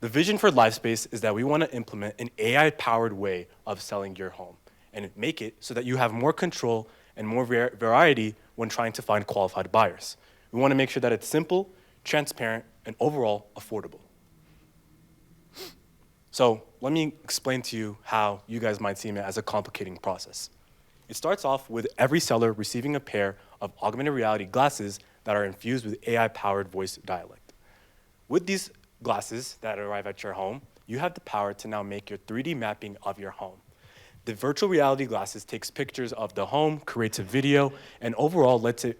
The vision for LiveSpace is that we want to implement an AI-powered way of selling your home and make it so that you have more control and more variety when trying to find qualified buyers. We want to make sure that it's simple, transparent, and overall affordable. So let me explain to you how you guys might see it as a complicating process. It starts off with every seller receiving a pair of augmented reality glasses that are infused with AI-powered voice dialect. With these glasses that arrive at your home, you have the power to now make your 3D mapping of your home. The virtual reality glasses takes pictures of the home, creates a video, and overall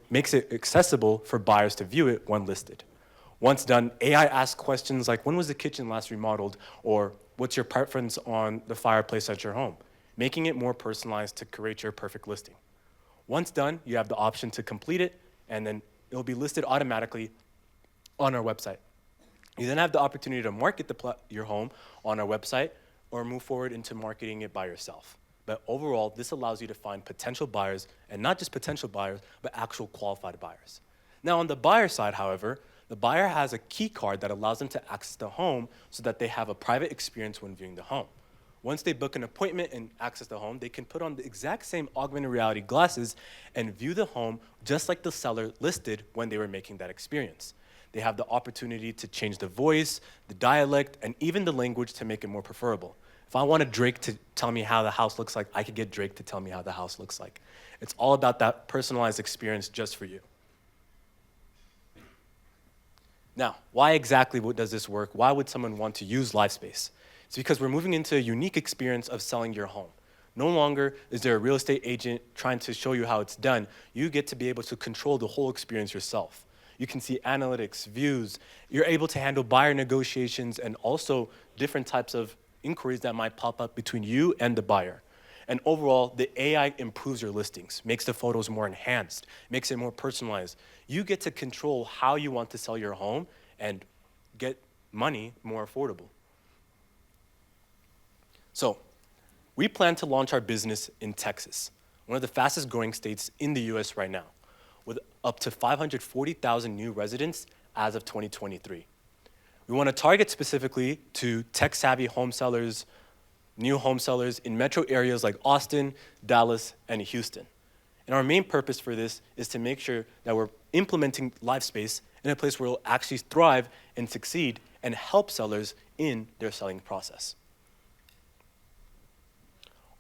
makes it accessible for buyers to view it when listed. Once done, AI asks questions like, when was the kitchen last remodeled? Or what's your preference on the fireplace at your home? Making it more personalized to create your perfect listing. Once done, you have the option to complete it, and then it'll be listed automatically on our website. You then have the opportunity to market your home on our website or move forward into marketing it by yourself. But overall, this allows you to find potential buyers, and not just potential buyers, but actual qualified buyers. Now, on the buyer side, however, the buyer has a key card that allows them to access the home so that they have a private experience when viewing the home. Once they book an appointment and access the home, they can put on the exact same augmented reality glasses and view the home just like the seller listed when they were making that experience. They have the opportunity to change the voice, the dialect, and even the language to make it more preferable. If I wanted Drake to tell me how the house looks like, I could get Drake to tell me how the house looks like. It's all about that personalized experience just for you. Now, why exactly does this work? Why would someone want to use LiveSpace? It's because we're moving into a unique experience of selling your home. No longer is there a real estate agent trying to show you how it's done. You get to be able to control the whole experience yourself. You can see analytics, views. You're able to handle buyer negotiations and also different types of inquiries that might pop up between you and the buyer. And overall, the AI improves your listings, makes the photos more enhanced, makes it more personalized. You get to control how you want to sell your home and get money more affordable. So, we plan to launch our business in Texas, one of the fastest growing states in the US right now, with up to 540,000 new residents as of 2023. We want to target specifically to tech-savvy home sellers, new home sellers in metro areas like Austin, Dallas, and Houston. And our main purpose for this is to make sure that we're implementing LiveSpace in a place where it'll actually thrive and succeed and help sellers in their selling process.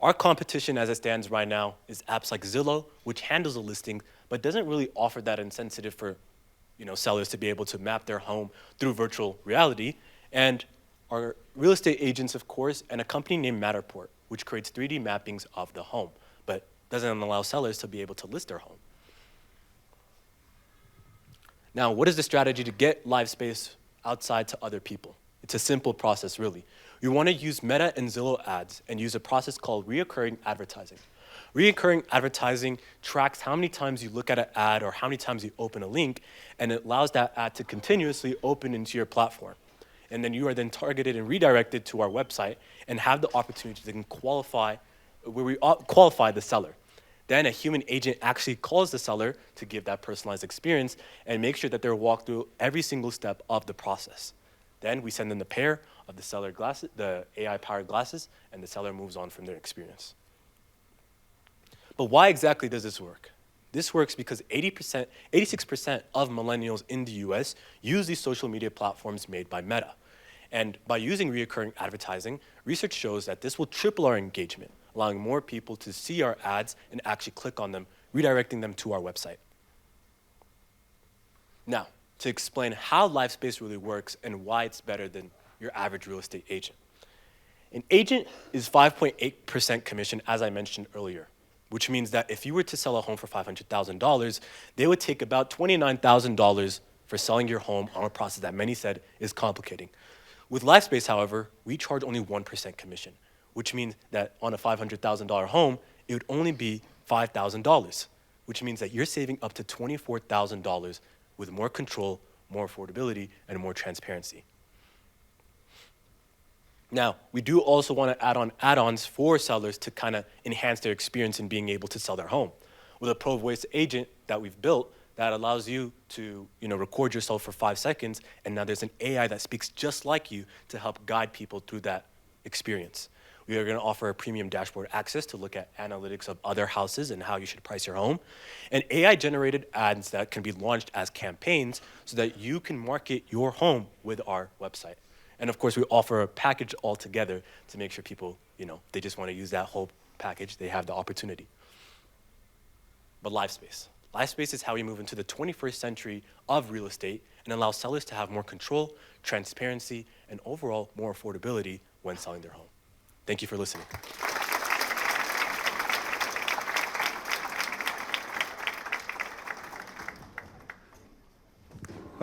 Our competition as it stands right now is apps like Zillow, which handles the listing, but doesn't really offer that incentive for sellers to be able to map their home through virtual reality. And our real estate agents, of course, and a company named Matterport, which creates 3D mappings of the home, but doesn't allow sellers to be able to list their home. Now, what is the strategy to get LiveSpace outside to other people? It's a simple process, really. We want to use Meta and Zillow ads and use a process called reoccurring advertising. Reoccurring advertising tracks how many times you look at an ad or how many times you open a link, and it allows that ad to continuously open into your platform. And then you are then targeted and redirected to our website and have the opportunity to then qualify the seller. Then a human agent actually calls the seller to give that personalized experience and make sure that they're walked through every single step of the process. Then we send them the pair of the seller glasses, the AI-powered glasses, and the seller moves on from their experience. But why exactly does this work? This works because 86% of millennials in the US use these social media platforms made by Meta. And by using recurring advertising, research shows that this will triple our engagement, allowing more people to see our ads and actually click on them, redirecting them to our website. Now, to explain how LiveSpace really works and why it's better than your average real estate agent. An agent is 5.8% commission, as I mentioned earlier. which means that if you were to sell a home for $500,000, they would take about $29,000 for selling your home on a process that many said is complicating. With LifeSpace, however, we charge only 1% commission, which means that on a $500,000 home, it would only be $5,000, which means that you're saving up to $24,000 with more control, more affordability, and more transparency. Now, we do also want to add on add-ons for sellers to kind of enhance their experience in being able to sell their home. With a Pro Voice agent that we've built that allows you to record yourself for 5 seconds, and now there's an AI that speaks just like you to help guide people through that experience. We are going to offer a premium dashboard access to look at analytics of other houses and how you should price your home, and AI-generated ads that can be launched as campaigns so that you can market your home with our website. And of course, we offer a package altogether to make sure people, they just want to use that whole package, they have the opportunity. But LifeSpace. LifeSpace is how we move into the 21st century of real estate and allow sellers to have more control, transparency, and overall more affordability when selling their home. Thank you for listening.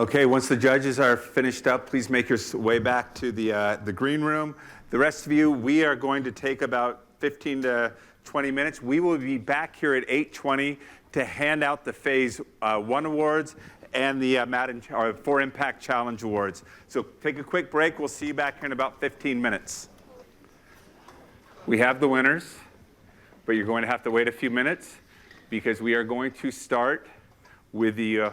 Okay, once the judges are finished up, please make your way back to the green room. The rest of you, we are going to take about 15 to 20 minutes. We will be back here at 8:20 to hand out the Phase 1 awards and the 4impact Challenge awards. So take a quick break. We'll see you back here in about 15 minutes. We have the winners, but you're going to have to wait a few minutes because we are going to start with the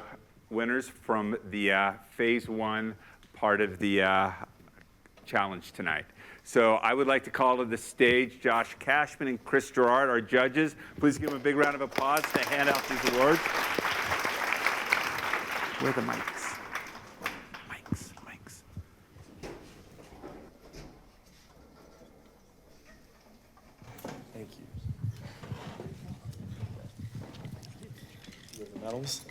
winners from the Phase 1 part of the challenge tonight. So I would like to call to the stage Josh Cashman and Chris Gerard, our judges. Please give them a big round of applause to hand out these awards. Where are the mics? Mics. Thank you. The medals?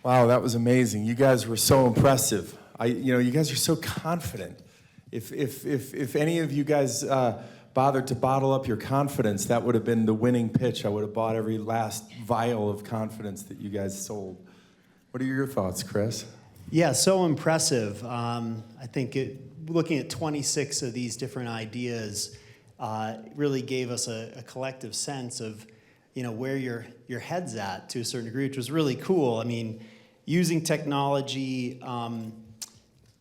Wow, that was amazing. You guys were so impressive. You guys are so confident. If any of you guys bothered to bottle up your confidence, that would have been the winning pitch. I would have bought every last vial of confidence that you guys sold. What are your thoughts, Chris? Yeah, so impressive. I think looking at 26 of these different ideas really gave us a collective sense of where your head's at to a certain degree, which was really cool. I mean, using technology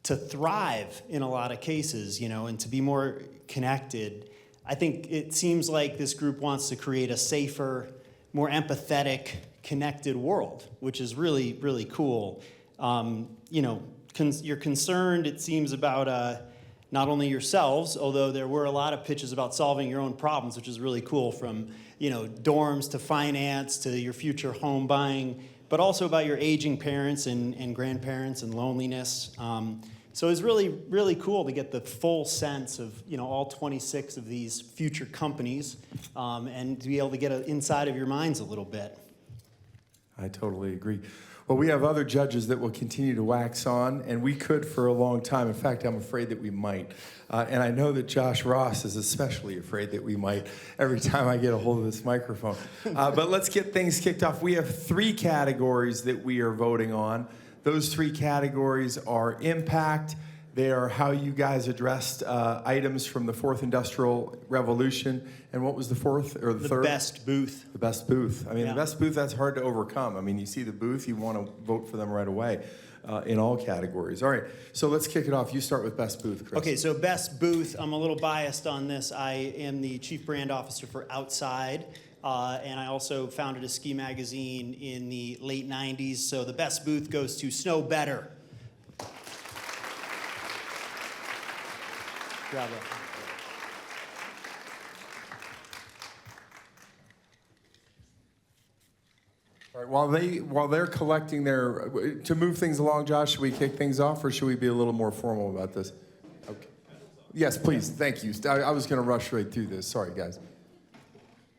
to thrive in a lot of cases, and to be more connected. I think it seems like this group wants to create a safer, more empathetic, connected world, which is really, really cool. You're concerned, it seems, about not only yourselves, although there were a lot of pitches about solving your own problems, which is really cool, from dorms to finance to your future home buying, but also about your aging parents and grandparents and loneliness. So it was really, really cool to get the full sense of all 26 of these future companies and to be able to get inside of your minds a little bit. I totally agree. Well, we have other judges that will continue to wax on, and we could for a long time. In fact, I'm afraid that we might. And I know that Josh Ross is especially afraid that we might every time I get a hold of this microphone. But let's get things kicked off. We have 3 categories that we are voting on. Those 3 categories are impact. They are how you guys addressed items from the 4th Industrial Revolution. And what was the 4th or the 3rd? The best booth. The best booth. I mean, Yeah. The best booth, that's hard to overcome. I mean, you see the booth, you want to vote for them right away in all categories. All right, so let's kick it off. You start with best booth, Chris. Okay, so best booth, I'm a little biased on this. I am the chief brand officer for Outside. And I also founded a ski magazine in the late 90s. So the best booth goes to Snow Better. Bravo. All right, while they're collecting to move things along, Josh, should we kick things off or should we be a little more formal about this? Okay. Yes, please, thank you. I was going to rush right through this. Sorry, guys.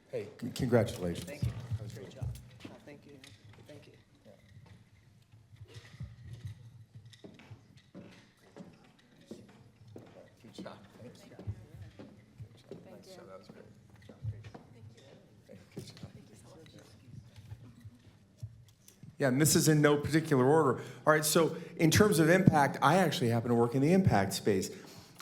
Hey, congratulations. Thank you. That was a great job. Thank you. Thank you. Good job. Thank you. Nice job. That was great. Yeah, and this is in no particular order. All right, so in terms of impact, I actually happen to work in the impact space.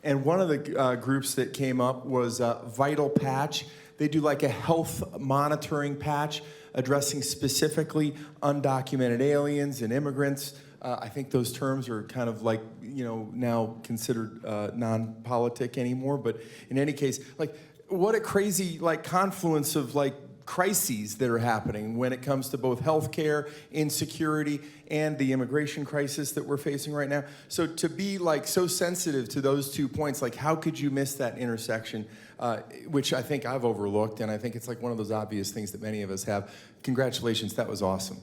And one of the groups that came up was Vital Patch. They do like a health monitoring patch addressing specifically undocumented aliens and immigrants. I think those terms are kind of like, now considered non-politic anymore. But in any case, like, what a crazy confluence of crises that are happening when it comes to both healthcare, insecurity, and the immigration crisis that we're facing right now. So to be so sensitive to those 2 points, how could you miss that intersection, which I think I've overlooked, and I think it's one of those obvious things that many of us have. Congratulations, that was awesome.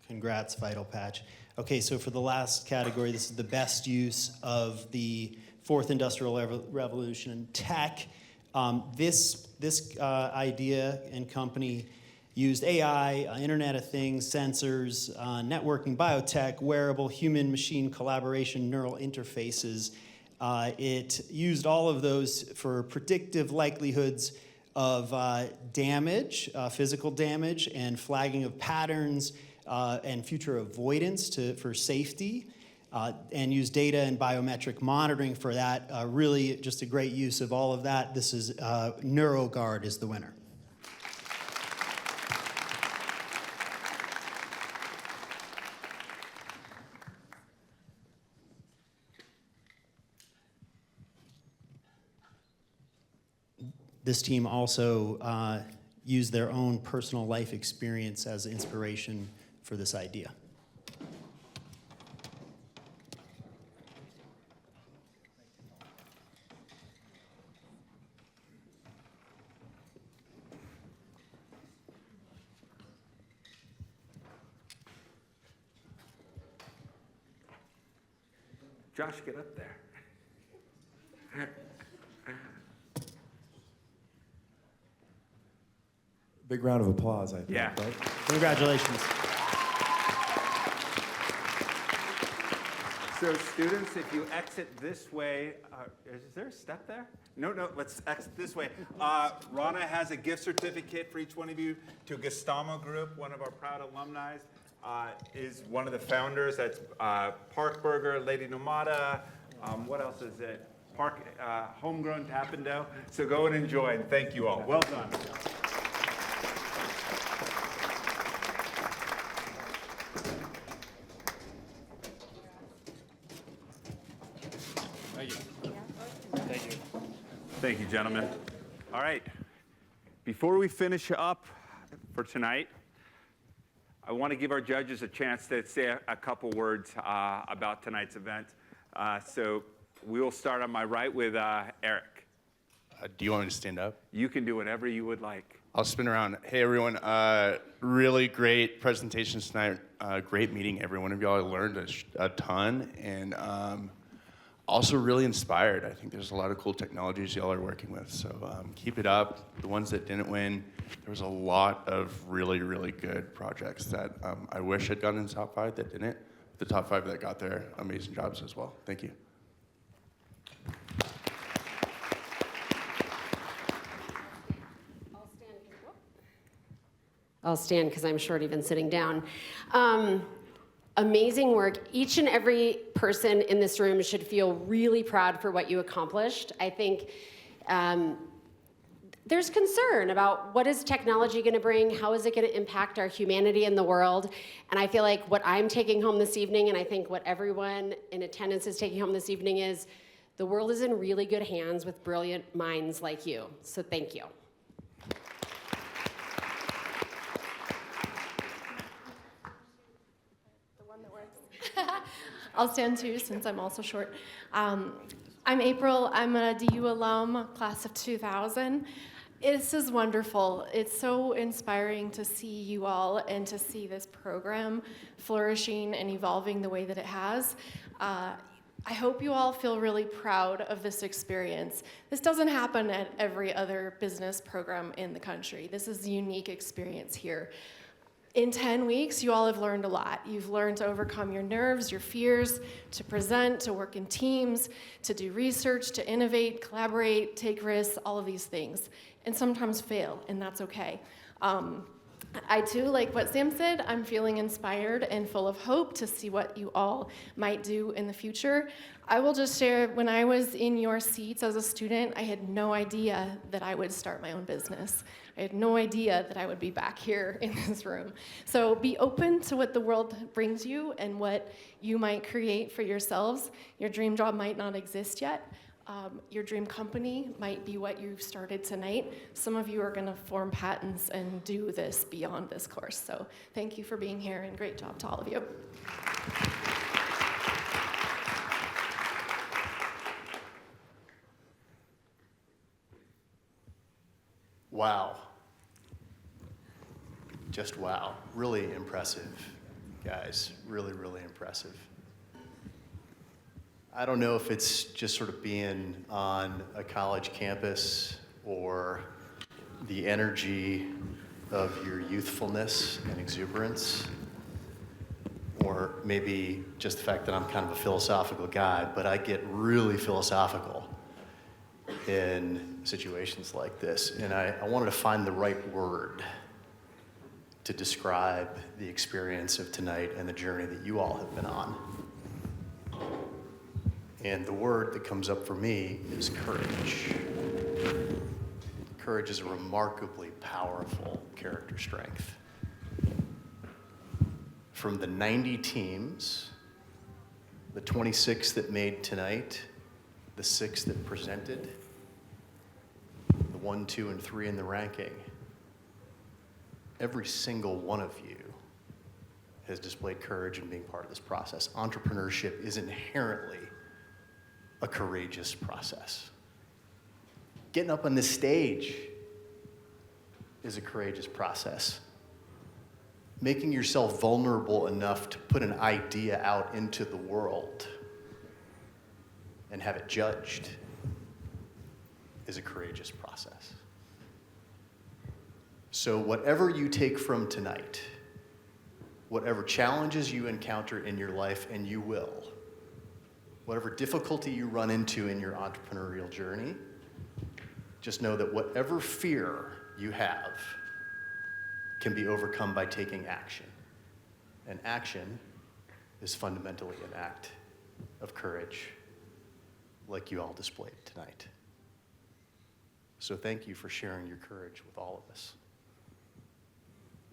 Congrats, Vital Patch. Okay, so for the last category, this is the best use of the fourth industrial revolution in tech. This idea and company used AI, Internet of Things, sensors, networking, biotech, wearable, human-machine collaboration, neural interfaces. It used all of those for predictive likelihoods of damage, physical damage, and flagging of patterns, and future avoidance for safety, and use data and biometric monitoring for that. Really just a great use of all of that. This is NeuroGuard is the winner. This team also used their own personal life experience as inspiration for this idea. Josh, get up there. Big round of applause, I think. Yeah. Right? Congratulations. So students, if you exit this way, is there a step there? No, let's exit this way. Rana has a gift certificate for each one of you to Gustamo Group, one of our proud alumni, is one of the founders. That's Park Burger, Lady Nomada, what else is it? Park Homegrown Tappendo. So go and enjoy, and thank you all. Well done. Thank you, gentlemen. All right. Before we finish up for tonight, I want to give our judges a chance to say a couple words about tonight's event. So we will start on my right with Eric. Do you want me to stand up? You can do whatever you would like. I'll spin around. Hey, everyone. Really great presentations tonight. Great meeting every one of y'all. I learned a ton. And also really inspired. I think there's a lot of cool technologies y'all are working with. So keep it up. The ones that didn't win, there was a lot of really, really good projects that I wish had gotten in top 5 that didn't. The top 5 that got there, amazing jobs as well. Thank you. I'll stand because I'm short even sitting down. Amazing work. Each and every person in this room should feel really proud for what you accomplished. I think there's concern about what is technology going to bring, how is it going to impact our humanity in the world, and I feel like what I'm taking home this evening, and I think what everyone in attendance is taking home this evening, is the world is in really good hands with brilliant minds like you, so thank you. I'll stand too, since I'm also short. I'm April. I'm a DU alum, class of 2000. This is wonderful. It's so inspiring to see you all and to see this program flourishing and evolving the way that it has. I hope you all feel really proud of this experience. This doesn't happen at every other business program in the country. This is a unique experience here. In 10 weeks, you all have learned a lot. You've learned to overcome your nerves, your fears, to present, to work in teams, to do research, to innovate, collaborate, take risks, all of these things. And sometimes fail, and that's okay. I too, like what Sam said, I'm feeling inspired and full of hope to see what you all might do in the future. I will just share, when I was in your seats as a student, I had no idea that I would start my own business. I had no idea that I would be back here in this room. So be open to what the world brings you and what you might create for yourselves. Your dream job might not exist yet. Your dream company might be what you started tonight. Some of you are going to form patents and do this beyond this course. So thank you for being here, and great job to all of you. Wow. Just wow. Really impressive, guys. Really, really impressive. I don't know if it's just sort of being on a college campus or the energy of your youthfulness and exuberance, or maybe just the fact that I'm kind of a philosophical guy, but I get really philosophical in situations like this. And I wanted to find the right word to describe the experience of tonight and the journey that you all have been on. And the word that comes up for me is courage. Courage is a remarkably powerful character strength. From the 90 teams, the 26 that made tonight, the 6 that presented, the 1, 2, and 3 in the ranking, every single one of you has displayed courage in being part of this process. Entrepreneurship is inherently a courageous process. Getting up on this stage is a courageous process. Making yourself vulnerable enough to put an idea out into the world and have it judged is a courageous process. So whatever you take from tonight, whatever challenges you encounter in your life, and you will, whatever difficulty you run into in your entrepreneurial journey, just know that whatever fear you have can be overcome by taking action. And action is fundamentally an act of courage, like you all displayed tonight. So thank you for sharing your courage with all of us.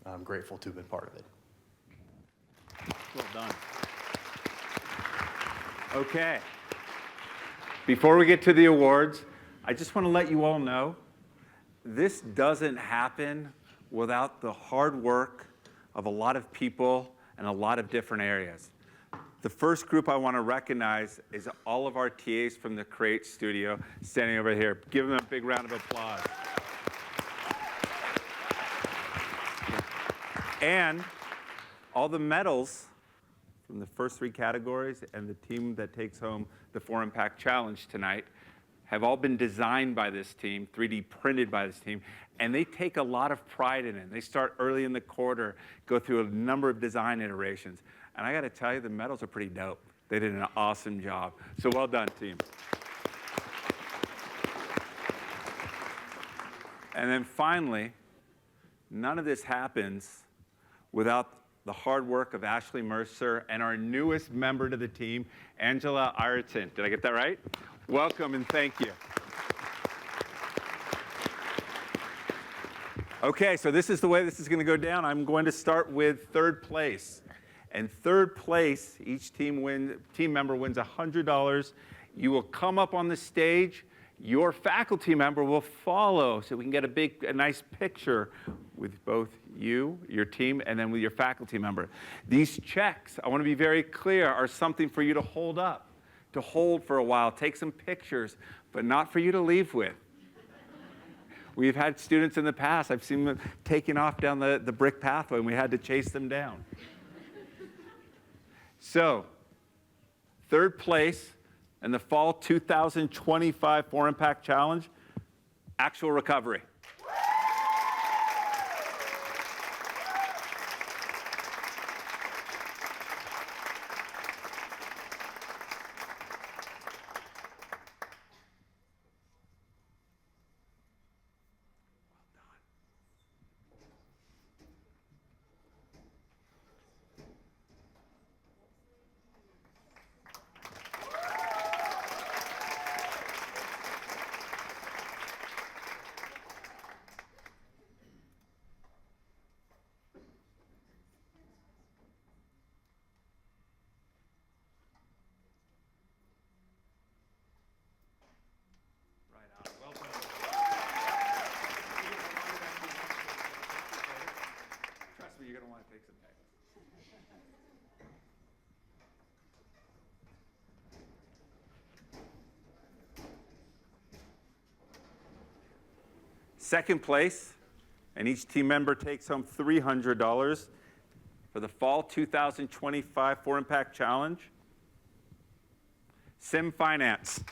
I'm grateful to have been part of it. Well done. Okay. Before we get to the awards, I just want to let you all know this doesn't happen without the hard work of a lot of people in a lot of different areas. The first group I want to recognize is all of our TAs from the Create Studio standing over here. Give them a big round of applause. And all the medals from the first 3 categories and the team that takes home the 4impact Challenge tonight have all been designed by this team, 3D printed by this team, and they take a lot of pride in it. They start early in the quarter, go through a number of design iterations. And I got to tell you, the medals are pretty dope. They did an awesome job. So well done, team. And then finally, none of this happens without the hard work of Ashley Mercer and our newest member to the team, Angela Ireton. Did I get that right? Welcome and thank you. Okay, so this is the way this is going to go down. I'm going to start with third place. And third place, each team member wins $100. You will come up on the stage. Your faculty member will follow so we can get a nice picture with both you, your team, and then with your faculty member. These checks, I want to be very clear, are something for you to hold up, to hold for a while, take some pictures, but not for you to leave with. We've had students in the past, I've seen them taking off down the brick pathway, and we had to chase them down. So, third place And the Fall 2025 4impact Challenge, actual recovery. Trust me, you're going to want to take some pay. Second place, and each team member takes home $300 for the Fall 2025 4impact Challenge. Sim Finance.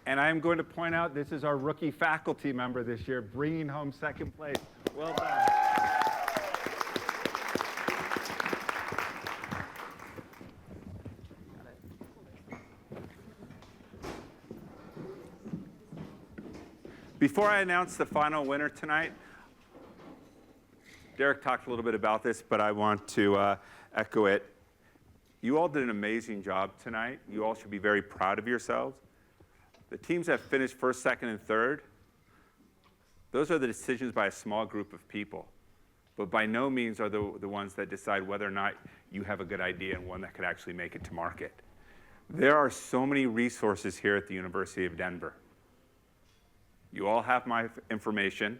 And I'm going to point out this is our rookie faculty member this year, bringing home second place. Well done. Before I announce the final winner tonight, Derek talked a little bit about this, but I want to echo it. You all did an amazing job tonight. You all should be very proud of yourselves. The teams that finished first, second, and third, those are the decisions by a small group of people, but by no means are the ones that decide whether or not you have a good idea and one that could actually make it to market. There are so many resources here at the University of Denver. You all have my information.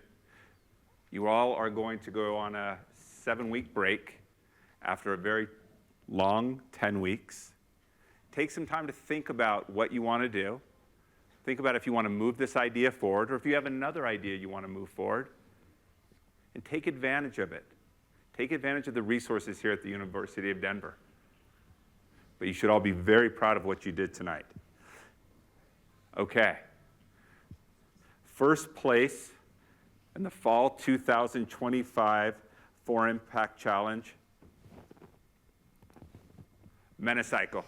You all are going to go on a 7-week break after a very long 10 weeks. Take some time to think about what you want to do. Think about if you want to move this idea forward, or if you have another idea you want to move forward, and take advantage of it. Take advantage of the resources here at the University of Denver. But you should all be very proud of what you did tonight. Okay. First place in the Fall 2025 4impact Challenge, Menocycle.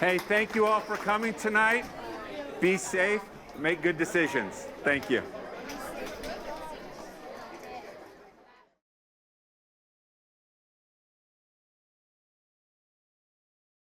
Hey, thank you all for coming tonight. Be safe, make good decisions. Thank you.